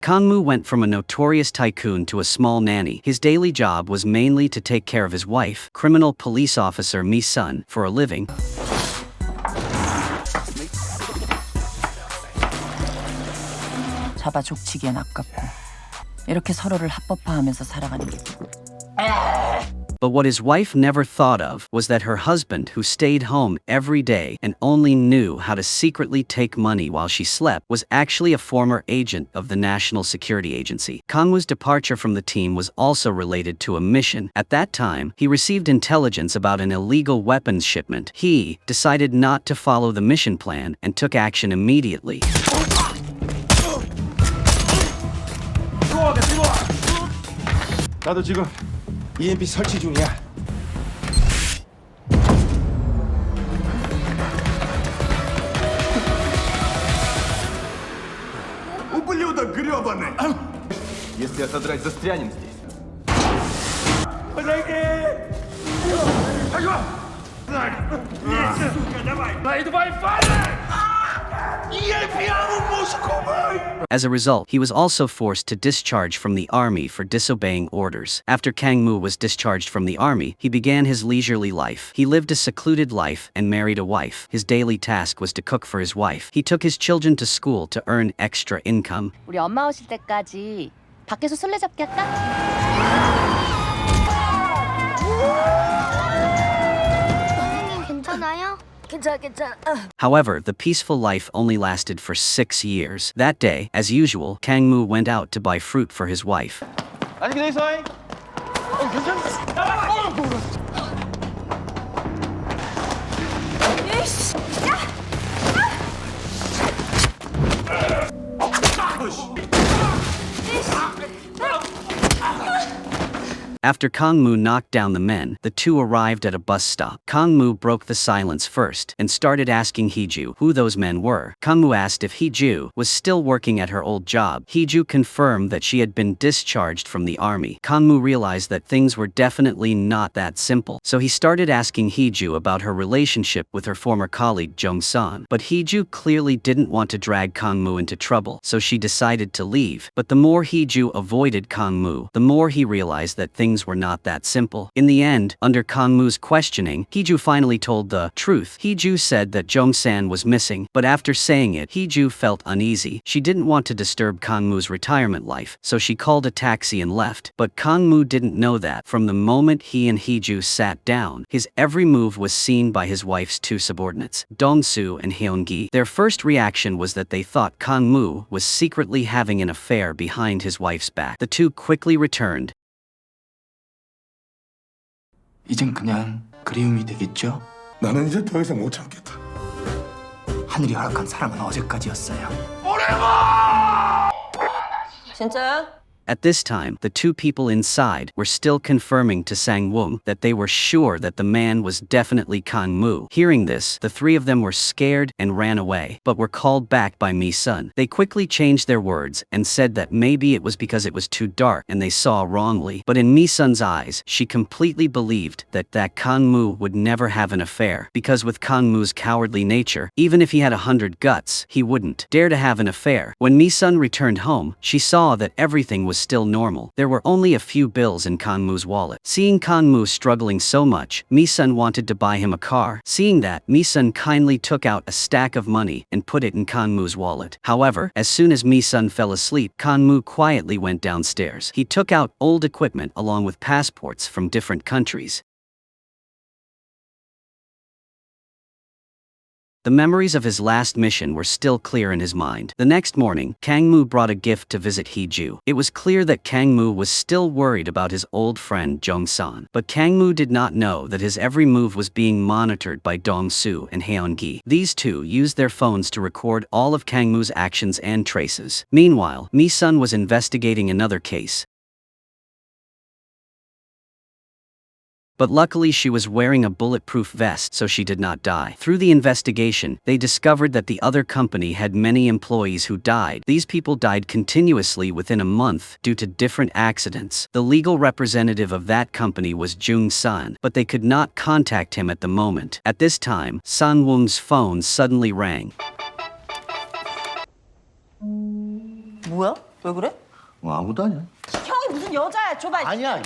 Kanmu went from a notorious tycoon to a small nanny. His daily job was mainly to take care of his wife, criminal police officer Mi-sun, for a living. 잡아 족치기엔 아깝고 이렇게 서로를 합법화하면서 살아가는 게. But what his wife never thought of was that her husband, who stayed home every day and only knew how to secretly take money while she slept, was actually a former agent of the National Security Agency. Kanmu's departure from the team was also related to a mission. At that time, he received intelligence about an illegal weapons shipment. He decided not to follow the mission plan and took action immediately. 나도 지금 EMP 설치 중이야. Ублюдок грёбаный! Если отодрать, застрянем здесь. Подойди! Сука, давай! Давай, As a result, he was also forced to discharge from the army for disobeying orders. After Kang-mu was discharged from the army, he began his leisurely life. He lived a secluded life and married a wife. His daily task was to cook for his wife. He took his children to school to earn extra income. 우리 엄마 오실 때까지 밖에서 술래잡기 할까? 선생님 괜찮아요? 괜찮아. However, the peaceful life only lasted for 6 years. That day, as usual, Kang-mu went out to buy fruit for his wife. 안녕히 계세요. After Kang-mu knocked down the men, the two arrived at a bus stop. Kang-mu broke the silence first and started asking Hee-ju who those men were. Kang-mu asked if Hee-ju was still working at her old job. Hee-ju confirmed that she had been discharged from the army. Kang-mu realized that things were definitely not that simple, so he started asking Hee-ju about her relationship with her former colleague Jung-san. But Hee-ju clearly didn't want to drag Kang-mu into trouble, so she decided to leave. But the more Hee-ju avoided Kang-mu, the more he realized that things were not that simple. In the end, under Kang-mu's questioning, Hee-ju finally told the truth. Hee-ju said that Jung-san was missing, but after saying it, Hee-ju felt uneasy. She didn't want to disturb Kang-mu's retirement life, so she called a taxi and left. But Kang-mu didn't know that from the moment he and Hee-ju sat down, his every move was seen by his wife's two subordinates, Dong-soo and Hyun-gi. Their first reaction was that they thought Kang-mu was secretly having an affair behind his wife's back. The two quickly returned. 이젠 그냥 그리움이 되겠죠? 나는 이제 더 이상 못 참겠다. 하늘이 허락한 사랑은 어제까지였어요. 진짜야? At this time, the two people inside were still confirming to Sang-woong that they were sure that the man was definitely Kang-mu. Hearing this, the three of them were scared and ran away, but were called back by Mi-sun. They quickly changed their words and said that maybe it was because it was too dark and they saw wrongly. But in Mi-sun's eyes, she completely believed that Kang-mu would never have an affair, because with Kang-mu's cowardly nature, even if he had 100 guts, he wouldn't dare to have an affair. When Mi-sun returned home, she saw that everything was still normal. There were only a few bills in Kang-mu's wallet. Seeing Kang-mu struggling so much, Mi-sun wanted to buy him a car. Seeing that, Mi-sun kindly took out a stack of money and put it in Kang-mu's wallet. However, as soon as Mi-sun fell asleep, Kang-mu quietly went downstairs. He took out old equipment along with passports from different countries. The memories of his last mission were still clear in his mind. The next morning, Kang-mu brought a gift to visit Hee-ju. It was clear that Kang-mu was still worried about his old friend Jung-san. But Kang-mu did not know that his every move was being monitored by Dong-soo and Hyun-gi. These two used their phones to record all of Kang-mu's actions and traces. Meanwhile, Mi-sun was investigating another case. But luckily she was wearing a bulletproof vest, so she did not die. Through the investigation, they discovered that the other company had many employees who died. These people died continuously within a month due to different accidents. The legal representative of that company was Jung-san, but they could not contact him at the moment. At this time, Sang-woong's phone suddenly rang. 뭐야? 왜 그래? 아무도 아니야. 형이 무슨 여자야? 줘봐. 아니야.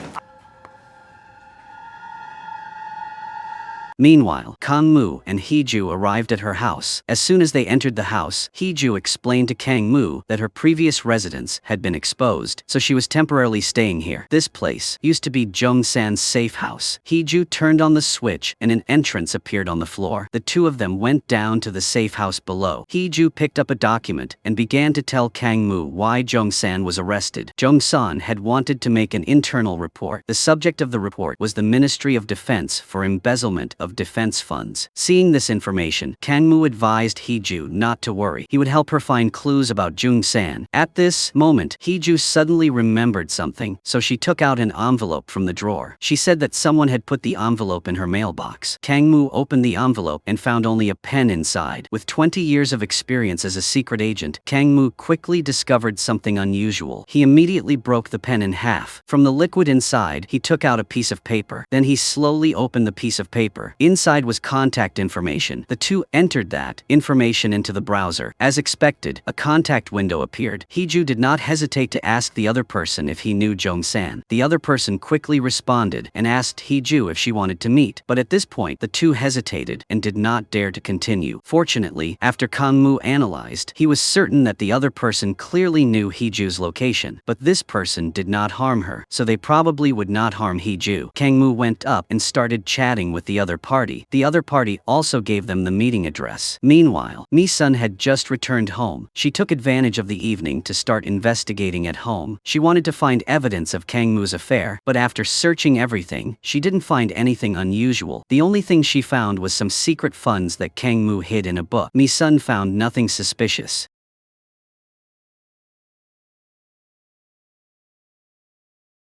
Meanwhile, Kang-moo and Hee-ju arrived at her house. As soon as they entered the house, Hee-ju explained to Kang-moo that her previous residence had been exposed, so she was temporarily staying here. This place used to be Jung-san's safe house. Hee-ju turned on the switch and an entrance appeared on the floor. The two of them went down to the safe house below. Hee-ju picked up a document and began to tell Kang-moo why Jung-san was arrested. Jung-san had wanted to make an internal report. The subject of the report was the Ministry of Defense for embezzlement of defense funds. Seeing this information, Kang-moo advised Hee-ju not to worry. He would help her find clues about Jung-san. At this moment, Hee-ju suddenly remembered something, so she took out an envelope from the drawer. She said that someone had put the envelope in her mailbox. Kang-moo opened the envelope and found only a pen inside. With 20 years of experience as a secret agent, Kang-moo quickly discovered something unusual. He immediately broke the pen in half. From the liquid inside, he took out a piece of paper. Then he slowly opened the piece of paper. Inside was contact information. The two entered that information into the browser. As expected, a contact window appeared. Hee-ju did not hesitate to ask the other person if he knew Jung-san. The other person quickly responded and asked Hee-ju if she wanted to meet. But at this point, the two hesitated and did not dare to continue. Fortunately, after Kang-moo analyzed, he was certain that the other person clearly knew Hee-ju's location. But this person did not harm her, so they probably would not harm Hee-ju. Kang-moo went up and started chatting with the other party. The other party also gave them the meeting address. Meanwhile, Mi-sun had just returned home. She took advantage of the evening to start investigating at home. She wanted to find evidence of Kang-moo's affair, but after searching everything, she didn't find anything unusual. The only thing she found was some secret funds that Kang-moo hid in a book. Mi-sun found nothing suspicious.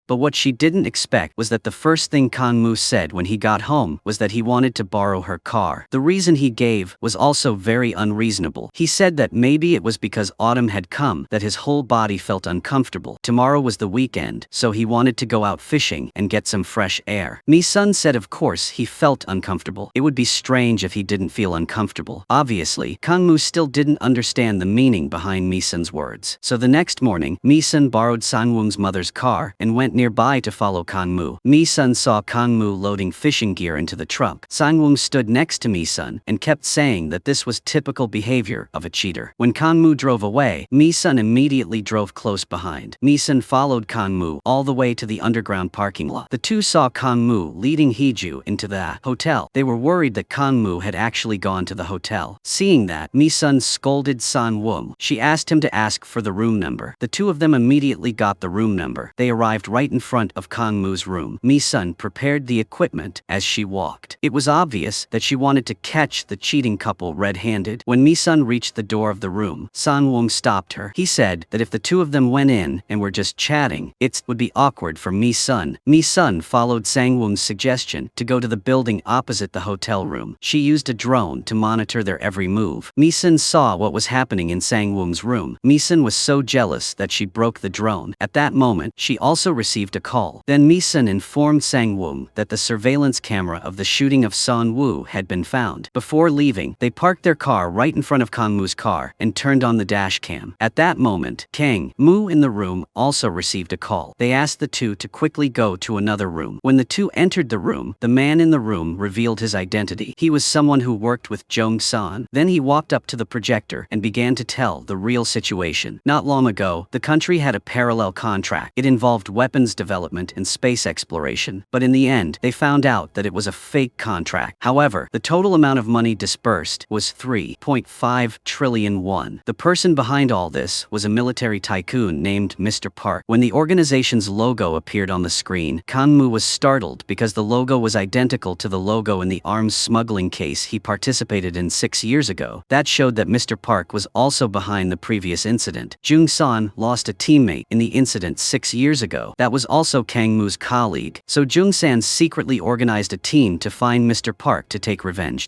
But what she didn't expect was that the first thing Kang-moo said when he got home was that he wanted to borrow her car. The reason he gave was also very unreasonable. He said that maybe it was because autumn had come that his whole body felt uncomfortable. Tomorrow was the weekend, so he wanted to go out fishing and get some fresh air. Mi-sun said of course he felt uncomfortable. It would be strange if he didn't feel uncomfortable. Obviously, Kang-moo still didn't understand the meaning behind Mi-sun's words. So the next morning, Mi-sun borrowed Sang-woong's mother's car and went nearby to follow Kang-moo. Mi-sun saw Kang-moo loading fishing gear into the truck. Sang-woong stood next to Mi-sun and kept saying that this was typical behavior of a cheater. When Kang-moo drove away, Mi-sun immediately drove close behind. Mi-sun followed Kang-moo all the way to the underground parking lot. The two saw Kang-moo leading Hee-ju into the hotel. They were worried that Kang-moo had actually gone to the hotel. Seeing that, Mi-sun scolded Sang-woong. She asked him to ask for the room number. The two of them immediately got the room number. They arrived right in front of Kang-moo's room. Mi-sun prepared the equipment as she walked. It was obvious that she wanted to catch the cheating couple red-handed. When Mi-sun reached the door of the room, Sang-woong stopped her. He said that if the two of them went in and were just chatting, it would be awkward for Mi-sun. Mi-sun followed Sang-woong's suggestion to go to the building opposite the hotel room. She used a drone to monitor their every move. Mi-sun saw what was happening in Sang-woong's room. Mi-sun was so jealous that she broke the drone. At that moment, she also received a call. Then Mi-sun informed Sang-woong that the surveillance camera of the shooting of Son-woo had been found. Before leaving, they parked their car right in front of Kang-moo's car and turned on the dash cam. At that moment, Kang-moo in the room also received a call. They asked the two to quickly go to another room. When the two entered the room, the man in the room revealed his identity. He was someone who worked with Jung-san. Then he walked up to the projector and began to tell the real situation. Not long ago, the country had a parallel contract. It involved weapons development and space exploration, but in the end, they found out that it was a fake contract. However, the total amount of money dispersed was 3.5 trillion won. The person behind all this was a military tycoon named Mr. Park. When the organization's logo appeared on the screen, Kang-moo was startled because the logo was identical to the logo in the arms smuggling case he participated in 6 years ago. That showed that Mr. Park was also behind the previous incident. Jung-san lost a teammate in the incident 6 years ago. That was also Kang-moo's colleague, so Jung-san secretly organized a team to find Mr. Park to take revenge.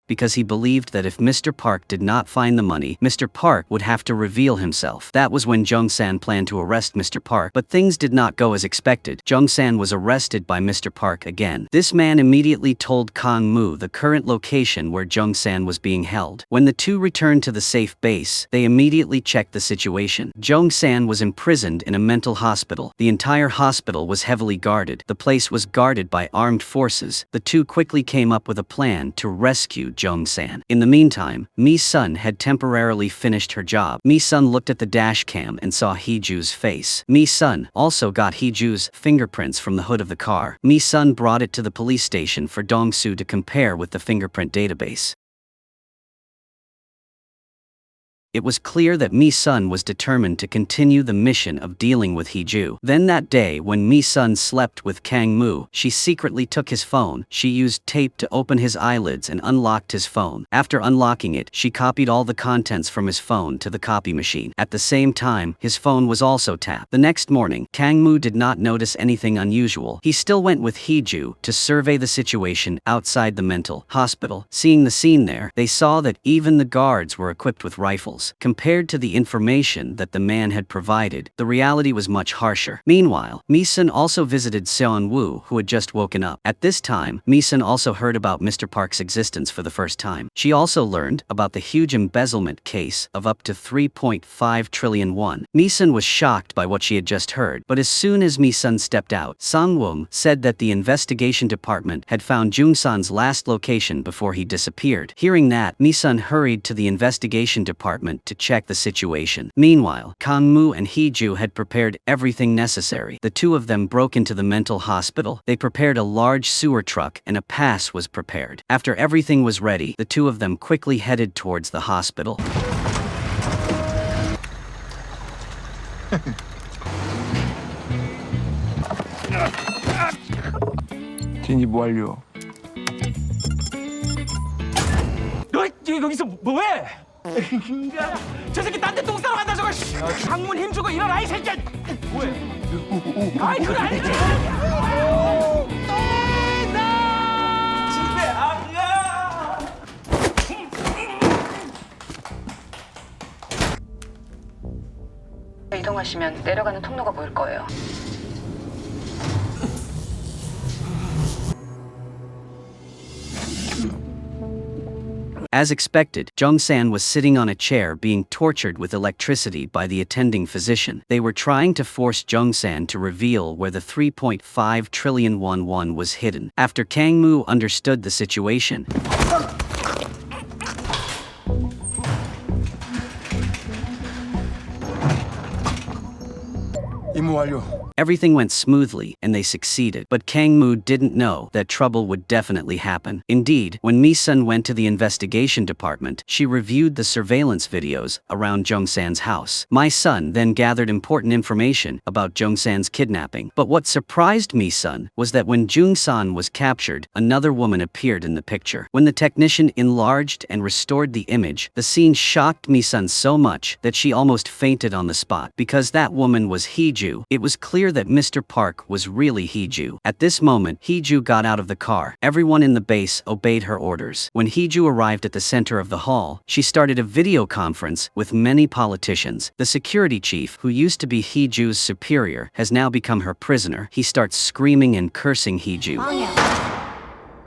because he believed that if Mr. Park did not find the money, Mr. Park would have to reveal himself. That was when Jung-san planned to arrest Mr. Park, but things did not go as expected. Jung-san was arrested by Mr. Park again. This man immediately told Kang-moo the current location where Jung-san was being held. When the two returned to the safe base, they immediately checked the situation. Jung-san was imprisoned in a mental hospital. The entire hospital was heavily guarded. The place was guarded by armed forces. The two quickly came up with a plan to rescue Jung-san. In the meantime, Mi-sun had temporarily finished her job. Mi-sun looked at the dash cam and saw Hee-ju's face. Mi-sun also got Hee-ju's fingerprints from the hood of the car. Mi-sun brought it to the police station for Dong-soo to compare with the fingerprint database. It was clear that Mi-sun was determined to continue the mission of dealing with Hee-ju. Then that day when Mi-sun slept with Kang-moo, she secretly took his phone. She used tape to open his eyelids and unlocked his phone. After unlocking it, she copied all the contents from his phone to the copy machine. At the same time, his phone was also tapped. The next morning, Kang-moo did not notice anything unusual. He still went with Hee-ju to survey the situation outside the mental hospital. Seeing the scene there, they saw that even the guards were equipped with rifles. Compared to the information that the man had provided, the reality was much harsher. Meanwhile, Mi-sun also visited Seon-woo, who had just woken up. At this time, Mi-sun also heard about Mr. Park's existence for the first time. She also learned about the huge embezzlement case of up to 3.5 trillion won. Mi-sun was shocked by what she had just heard, but as soon as Mi-sun stepped out, Sang-won said that the investigation department had found Jung-san's last location before he disappeared. Hearing that, Mi-sun hurried to the investigation department to check the situation. Meanwhile, Kang-moo and Hee-ju had prepared everything necessary. The two of them broke into the mental hospital. They prepared a large sewer truck and a pass was prepared. After everything was ready, the two of them quickly headed towards the hospital. 진입 완료. 너 여기서 뭐해? 저 새끼 딴 데 똥 싸러 간다 저거. 창문 힘주고 일어나 이 새끼야. 뭐해? 아이 그래 알지. 나 집에 안 가. 이동하시면 내려가는 통로가 보일 거예요. As expected, Jung-san was sitting on a chair being tortured with electricity by the attending physician. They were trying to force Jung-san to reveal where the 3.5 trillion won was hidden. After Kang-moo understood the situation, 임무 완료. everything went smoothly and they succeeded. But Kang-moo didn't know that trouble would definitely happen. Indeed, when Mi-sun went to the investigation department, she reviewed the surveillance videos around Jung-san's house. Mi-sun then gathered important information about Jung-san's kidnapping. But what surprised Mi-sun was that when Jung-san was captured, another woman appeared in the picture. When the technician enlarged and restored the image, the scene shocked Mi-sun so much that she almost fainted on the spot. Because that woman was Hee-ju, it was clear that Mr. Park was really Hee-ju. At this moment, Hee-ju got out of the car. Everyone in the base obeyed her orders. When Hee-ju arrived at the center of the hall, she started a video conference with many politicians. The security chief, who used to be Hee-ju's superior, has now become her prisoner. He starts screaming and cursing Hee-ju.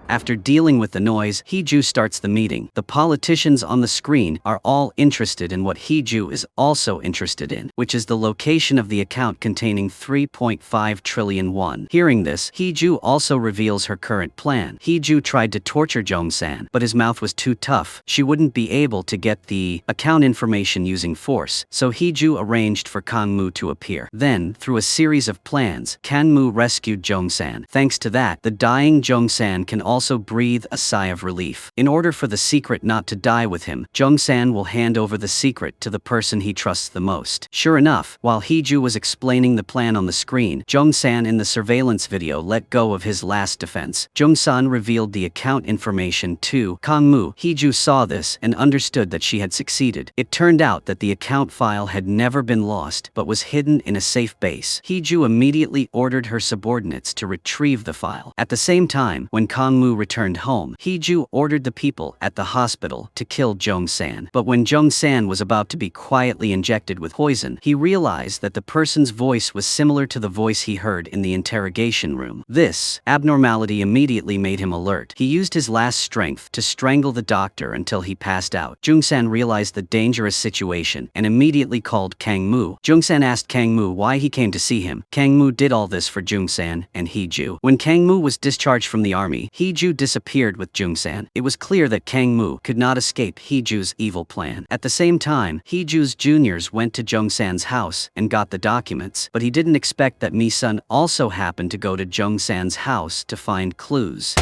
After dealing with the noise, Hee-ju starts the meeting. The politicians on the screen are all interested in what Hee-ju is also interested in, which is the location of the account containing 3.5 trillion won. Hearing this, Hee-ju also reveals her current plan. Hee-ju tried to torture Jung-san, but his mouth was too tough. She wouldn't be able to get the account information using force, so Hee-ju arranged for Kang-moo to appear. Then, through a series of plans, Kang-moo rescued Jung-san. Thanks to that, the dying Jung-san can also breathe a sigh of relief. In order for the secret not to die with him, Jung-san will hand over the secret to the person he trusts the most. Sure enough, while Hee-ju was explaining the plan on the screen, Jung-san in the surveillance video let go of his last defense. Jung-san revealed the account information to Kang-moo. Hee-ju saw this and understood that she had succeeded. It turned out that the account file had never been lost, but was hidden in a safe base. Hee-ju immediately ordered her subordinates to retrieve the file. At the same time, when Kang-moo Mu returned home, Hee-ju ordered the people at the hospital to kill Jung-san. But when Jung-san was about to be quietly injected with poison, he realized that the person's voice was similar to the voice he heard in the interrogation room. This abnormality immediately made him alert. He used his last strength to strangle the doctor until he passed out. Jung-san realized the dangerous situation and immediately called Kang-mu. Jung-san asked Kang-mu why he came to see him. Kang-mu did all this for Jung-san and Hee-ju. When Kang-mu was discharged from the army, Hee-ju disappeared with Jung-san. It was clear that Kang-mu could not escape Hee-ju's evil plan. At the same time, Hee-ju's juniors went to Jung-san's house and got the documents, but he didn't expect that Mi-sun also happened to go to Jung-san's house to find clues.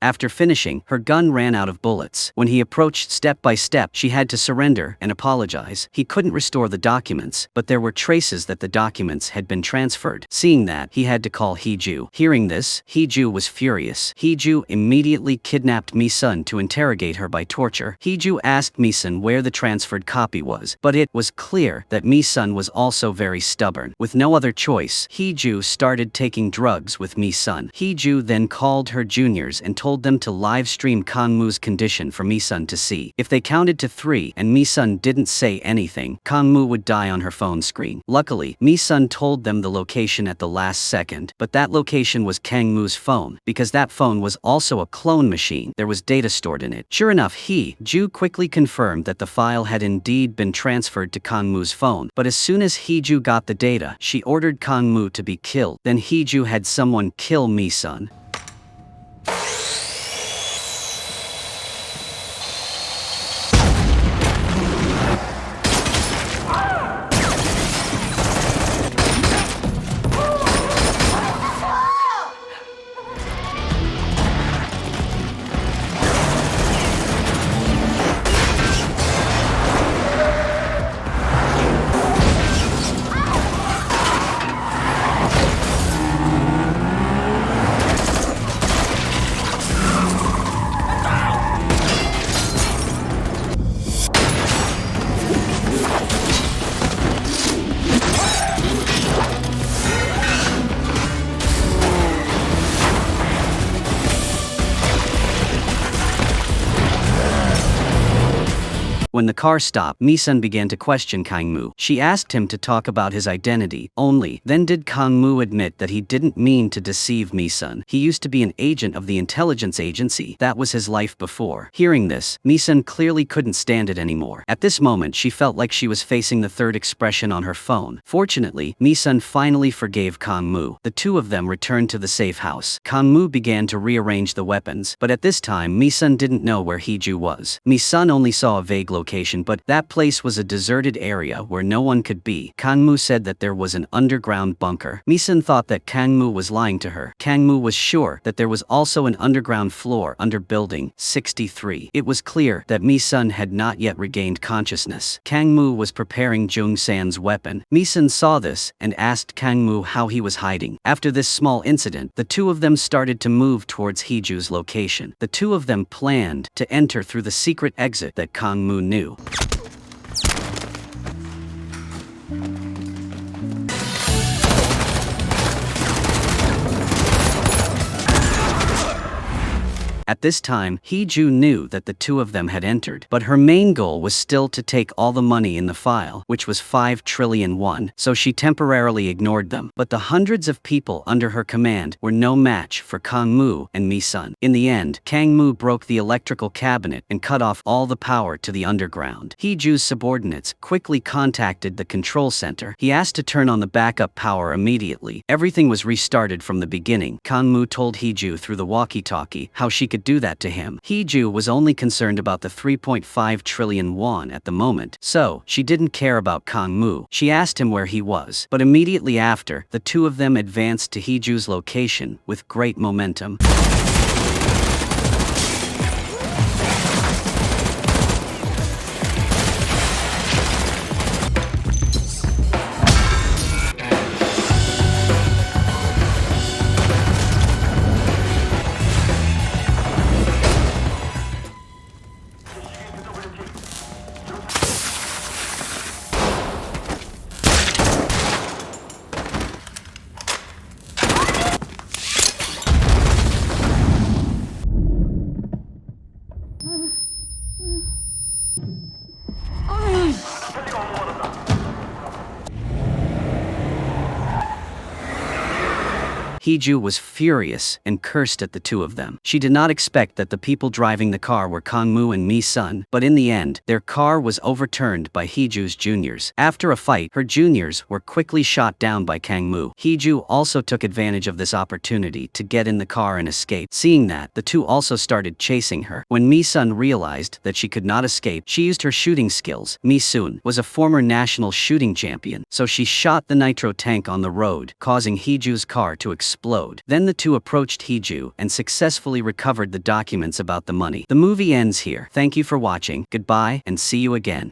After finishing, her gun ran out of bullets. When he approached step by step, she had to surrender and apologize. He couldn't restore the documents, but there were traces that the documents had been transferred. Seeing that, he had to call Hee-ju. Hearing this, Hee-ju was furious. Hee-ju immediately kidnapped Mi-sun to interrogate her by torture. Hee-ju asked Mi-sun where the transferred copy was, but it was clear that Mi-sun was also very stubborn. With no other choice, Hee-ju started taking drugs with Mi-sun. Hee-ju then called her juniors and told them to live stream Kang-mu's condition for Mi-sun to see. If they counted to 3 and Mi-sun didn't say anything, Kang-mu would die on her phone screen. Luckily, Mi-sun told them the location at the last second, but that location was Kang-mu's phone. Because that phone was also a clone machine, there was data stored in it. Sure enough, Hee-ju quickly confirmed that the file had indeed been transferred to Kang-mu's phone, but as soon as Hee-ju got the data, she ordered Kang-mu to be killed. Then Hee-ju had someone kill Mi-sun. When the car stopped, Mi-sun began to question Kang-mu. She asked him to talk about his identity. Only then did Kang-mu admit that he didn't mean to deceive Mi-sun. He used to be an agent of the intelligence agency. That was his life before. Hearing this, Mi-sun clearly couldn't stand it anymore. At this moment, she felt like she was facing the third expression on her phone. Fortunately, Mi-sun finally forgave Kang-mu. The two of them returned to the safe house. Kang-mu began to rearrange the weapons, but at this time, Mi-sun didn't know where Hee-ju was. Mi-sun only saw a vague location, but that place was a deserted area where no one could be. Kang-mu said that there was an underground bunker. Mi-sun thought that Kang-mu was lying to her. Kang-mu was sure that there was also an underground floor under building 63. It was clear that Mi-sun had not yet regained consciousness. Kang-mu was preparing Jung-san's weapon. Mi-sun saw this and asked Kang-mu how he was hiding. After this small incident, the two of them started to move towards Hee-ju's location. The two of them planned to enter through the secret exit that Kang-mu knew. At this time, Hee-ju knew that the two of them had entered, but her main goal was still to take all the money in the file, which was 5 trillion won, so she temporarily ignored them. But the hundreds of people under her command were no match for Kang-mu and Mi-sun. In the end, Kang-mu broke the electrical cabinet and cut off all the power to the underground. Hee-ju's subordinates quickly contacted the control center. He asked to turn on the backup power immediately. Everything was restarted from the beginning. Kang-mu told Hee-ju through the walkie-talkie how she could do that to him. Hee-ju was only concerned about the 3.5 trillion won at the moment, so she didn't care about Kang-mu. She asked him where he was, but immediately after, the two of them advanced to Hee-ju's location with great momentum. Heeju was furious and cursed at the two of them. She did not expect that the people driving the car were Kang-moo and Mi-sun, but in the end, their car was overturned by Heeju's juniors. After a fight, her juniors were quickly shot down by Kang-moo. Heeju also took advantage of this opportunity to get in the car and escape. Seeing that, the two also started chasing her. When Mi-sun realized that she could not escape, she used her shooting skills. Mi-sun was a former national shooting champion, so she shot the nitro tank on the road, causing Heeju's car to explode. Then the two approached Heeju and successfully recovered the documents about the money. The movie ends here. Thank you for watching, goodbye, and see you again.